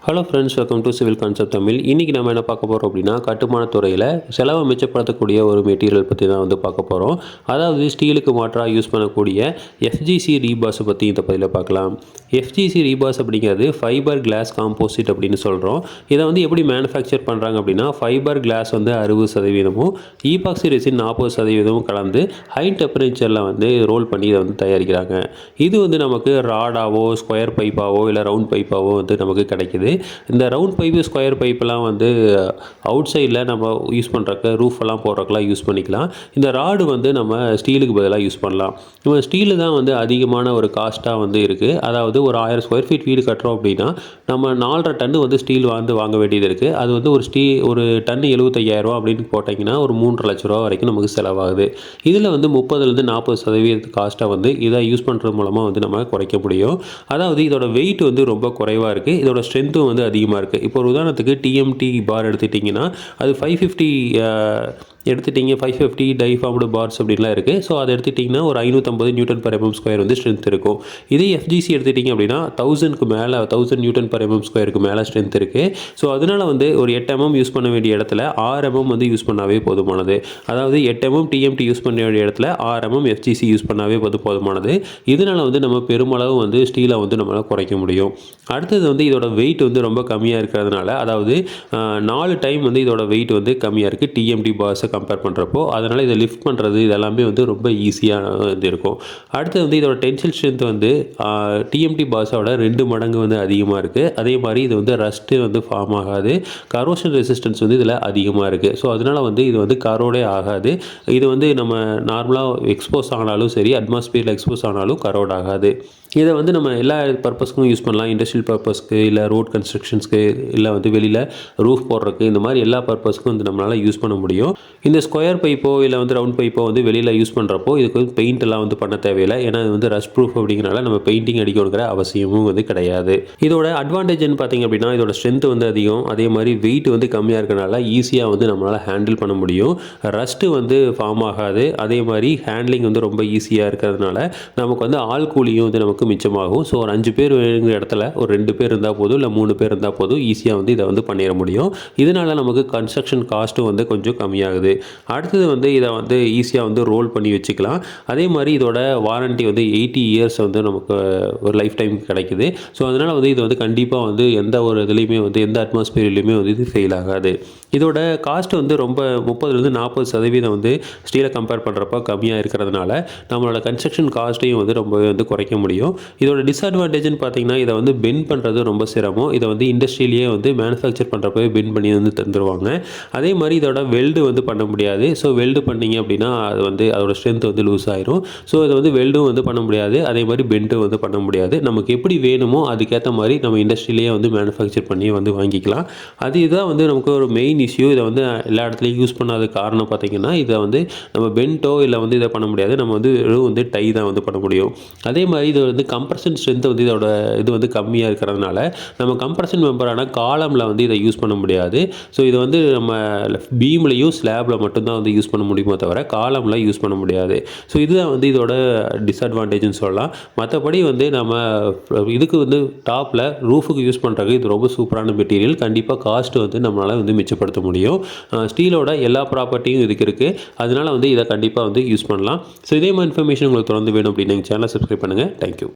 Hello friends, welcome to civil concept Tamil. இன்றைக்கி நம்ம என்ன பார்க்க போகிறோம் அப்படின்னா, கட்டுமான துறையில் செலவை மிச்சப்படுத்தக்கூடிய ஒரு மெட்டீரியல் பற்றி தான் வந்து பார்க்க போகிறோம். அதாவது ஸ்டீலுக்கு மாற்றாக யூஸ் பண்ணக்கூடிய எஃப்ஜிசி ரீபாஸை பற்றி இந்த பதிவில் பார்க்கலாம். எஃப்ஜிசி ரீபாஸ் அப்படிங்கிறது ஃபைபர் கிளாஸ் காம்போசிட் அப்படின்னு சொல்கிறோம். இதை வந்து எப்படி மேனுஃபேக்சர் பண்ணுறாங்க அப்படின்னா, ஃபைபர் கிளாஸ் வந்து 60%, ஈபாக்சி ரெசின் 40% கலந்து ஹை டெம்பரேச்சரில் வந்து ரோல் பண்ணி இதை வந்து தயாரிக்கிறாங்க. இது வந்து நமக்கு ராடாவோ ஸ்கொயர் பைப்பாவோ இல்லை ரவுண்ட் பைப்பாவோ வந்து நமக்கு கிடைக்குது. இந்த ரவுண்ட் பைப்பு ஸ்கொயர் பைப்பெல்லாம் வந்து அவுட் சைடில் நம்ம யூஸ் பண்ணுறக்கு ரூஃப் எல்லாம் போடுறக்கெல்லாம் யூஸ் பண்ணிக்கலாம். இந்த ராடு வந்து நம்ம ஸ்டீலுக்கு பதிலாக யூஸ் பண்ணலாம். நம்ம ஸ்டீலு தான் வந்து அதிகமான ஒரு காஸ்ட்டாக வந்து இருக்குது. அதாவது ஒரு 1000 ஸ்கொயர் ஃபீட் வீடு கட்டுறோம் அப்படின்னா நம்ம 4.5 டன்னு வந்து ஸ்டீல் வாங்க வேண்டியது இருக்குது. அது வந்து ஒரு டன்னு 75,000 அப்படின்னு போட்டிங்கன்னா ஒரு 3.5 லட்ச ரூபா வரைக்கும் நமக்கு செலவாகுது. இதில் வந்து 30-40% காஸ்ட்டை வந்து இதை யூஸ் பண்ணுறது மூலமாக வந்து நம்ம குறைக்க முடியும். அதாவது இதோட வெயிட் வந்து ரொம்ப குறைவாக இருக்குது. இதோட ஸ்ட்ரென்த்தும் வந்து அதிகமாக இருக்குது. இப்போ ஒரு உதாரணத்துக்கு டிஎம்டி பார் எடுத்துட்டிங்கன்னா அது 550 எடுத்துட்டிங்க 550 டைஃபார்ம்டு பார்ஸ் அப்படின்லாம் இருக்குது. ஸோ அதை எடுத்துட்டிங்கன்னா ஒரு 550 Nm/mm² வந்து ஸ்ட்ரென்த் இருக்கும். இதே எஃப்ஜிசி எடுத்துட்டிங்க அப்படின்னா 1000க்கு மேலே 1000 Nm/mm² மேலே ஸ்ட்ரென்த் இருக்குது. ஸோ அதனால் வந்து ஒரு 8 mm யூஸ் பண்ண வேண்டிய இடத்துல 6 mm வந்து யூஸ் பண்ணாவே போதுமானது. அதாவது 8 mm டிஎம்டி யூஸ் பண்ண வேண்டிய இடத்துல 6 mm எஃப்ஜிசி யூஸ் பண்ணாவே போதுமானது. இதனால் வந்து நம்ம பெருமளவு வந்து ஸ்டீலை வந்து நம்மளால் குறைக்க முடியும். அடுத்தது வந்து இதோட வெயிட் வந்து ரொம்ப கம்மியாக இருக்கிறதுனால, அதாவது 4 டைம் வந்து இதோட வெயிட் வந்து கம்மியாக இருக்குது டிஎம்டி பார்ஸை கம்பேர் பண்ணுறப்போ. அதனால் இதை லிஃப்ட் பண்ணுறது இதெல்லாமே வந்து ரொம்ப ஈஸியாக இது இருக்கும். அடுத்து வந்து இதோட டென்சில் ஸ்ட்ரென்த் வந்து டிஎம்டி பார்ஸோட 2 மடங்கு வந்து அதிகமாக இருக்குது. அதே மாதிரி இது வந்து ரஸ்ட்டு வந்து ஃபார்ம் ஆகாது. கரோஷன் ரெசிஸ்டன்ஸ் வந்து இதில் அதிகமாக இருக்குது. ஸோ அதனால் வந்து இது வந்து கரோடே ஆகாது. இது வந்து நம்ம நார்மலாக எக்ஸ்போஸ் ஆனாலும் சரி, அட்மாஸ்பியரில் எக்ஸ்போஸ் ஆனாலும் கரோட் ஆகாது. இதை வந்து நம்ம எல்லா பர்பஸ்க்கும் யூஸ் பண்ணலாம். இண்டஸ்ட்ரியல் பர்பஸ்க்கு, இல்லை ரோட் கன்ஸ்ட்ரக்ஷன்ஸ்க்கு, இல்லை வந்து வெளியில் ரூஃப் போடுறதுக்கு, இந்த மாதிரி எல்லா பர்பஸ்க்கும் வந்து நம்மளால் யூஸ் பண்ண முடியும். இந்த ஸ்கொயர் பைப்போ இல்லை வந்து ரவுண்ட் பைப்போ வந்து வெளியில் யூஸ் பண்ணுறப்போ இதுக்கு வந்து பெயிண்ட் எல்லாம் வந்து பண்ண தேவையில்லை. ஏன்னா இது வந்து ரஸ்ட் ப்ரூஃப் அப்படிங்கிறனால நம்ம பெயிண்டிங் அடிக்கணுங்கிற அவசியமும் வந்து கிடையாது. இதோட அட்வான்டேஜ்னு பார்த்தீங்க அப்படின்னா, இதோட ஸ்ட்ரென்த் வந்து அதிகம். அதே மாதிரி வெயிட் வந்து கம்மியாக இருக்கிறனால ஈஸியாக வந்து நம்மளால் ஹேண்டில் பண்ண முடியும். ரஸ்ட்டு வந்து ஃபார்ம் ஆகாது. அதே மாதிரி ஹேண்ட்லிங் வந்து ரொம்ப ஈஸியாக இருக்கிறதுனால நமக்கு வந்து ஆள் கூலியும் வந்து நமக்கு மிச்சமாகும். ஸோ ஒரு 5 பேர் வேணுங்கிற இடத்துல ஒரு 2 பேர் இருந்தால் போதும், இல்லை 3 பேர் இருந்தால் போதும், ஈஸியாக வந்து இதை வந்து பண்ணிட முடியும். இதனால் நமக்கு கன்ஸ்ட்ரக்ஷன் காஸ்ட்டும் வந்து கொஞ்சம் கம்மியாகுது. அடுத்தது வந்து இதை வந்து ஈஸியாக வந்து ரோல் பண்ணி வச்சுக்கலாம். அதே மாதிரி இதோட வாரண்ட்டி வந்து 80 இயர்ஸ் வந்து நமக்கு ஒரு லைஃப் டைம் கிடைக்குது. ஸோ அதனால் வந்து இது வந்து கண்டிப்பாக வந்து எந்த ஒரு இதுலேயுமே வந்து எந்த அட்மாஸ்பியர்லையுமே வந்து இது ஃபெயில் ஆகாது. இதோட காஸ்ட் வந்து ரொம்ப 30-40% வந்து ஸ்டீலை கம்பேர் பண்ணுறப்ப கம்மியாக இருக்கிறதுனால நம்மளோட கன்ஸ்ட்ரக்ஷன் காஸ்ட்டையும் வந்து ரொம்பவே வந்து குறைக்க முடியும். இதோட டிஸ்அட்வான்டேஜ்னு பார்த்தீங்கன்னா, இதை வந்து பெண்ட் பண்ணுறது ரொம்ப சிரமம். இதை வந்து இண்டஸ்ட்ரியிலேயே வந்து மேனுஃபேக்சர் பண்ணுறப்பவே பெண்ட் பண்ணி வந்து தந்துடுவாங்க. அதே மாதிரி இதோட வெல்டு வந்து பண்ண முடியாது. ஸோ வெல்டு பண்ணிங்க அப்படின்னா அது வந்து அதோட ஸ்ட்ரென்த் வந்து லூஸ் ஆயிரும். ஸோ இதை வந்து வெல்டும் வந்து பண்ண முடியாது. அதே மாதிரி பெண்டும் வந்து பண்ண முடியாது. நமக்கு எப்படி வேணுமோ அதுக்கேற்ற மாதிரி நம்ம இண்டஸ்ட்ரியிலேயே வந்து மேனுஃபேக்சர் பண்ணி வந்து வாங்கிக்கலாம். இதுதான் வந்து நமக்கு ஒரு மெயின் இஷ்யூ. இதை வந்து எல்லா இடத்துலையும் யூஸ் பண்ணாத காரணம் பார்த்தீங்கன்னா, இதை வந்து நம்ம பென்ட்டோ இல்லை வந்து இதை பண்ண முடியாது. நம்ம வந்து டை தான் வந்து பண்ண முடியும். அதே மாதிரி இது வந்து கம்ப்ரஷன் ஸ்ட்ரென்த் வந்து இதோட இது வந்து கம்மியாக இருக்கிறதுனால நம்ம கம்ப்ரஷன் மெம்பரான காலமில் வந்து இதை யூஸ் பண்ண முடியாது. ஸோ இது வந்து நம்ம பீம்லையும் ஸ்லாபில் மட்டும்தான் வந்து யூஸ் பண்ண முடியுமோ தவிர காலமில் யூஸ் பண்ண முடியாது. ஸோ இதுதான் வந்து இதோட டிஸ்அட்வான்டேஜ்னு சொல்லலாம். மற்றபடி வந்து நம்ம இதுக்கு வந்து டாப்பில் ரூஃபுக்கு யூஸ் பண்ணுறதுக்கு இது ரொம்ப சூப்பரான மெட்டீரியல். கண்டிப்பாக காஸ்ட் வந்து நம்மளால் வந்து மிச்சப்படுத்த முடியும். ஸ்டீலோட எல்லா ப்ராப்பர்ட்டியும் இதுக்கு இருக்குது. அதனால் வந்து இதை கண்டிப்பாக வந்து யூஸ் பண்ணலாம். ஸோ இதே மாதிரி இன்ஃபர்மேஷன் உங்களுக்கு தொடர்ந்து வேணும் அப்படின்னு எங்கள் சேனலை சப்ஸ்கிரைப் பண்ணுங்கள். தேங்க்யூ.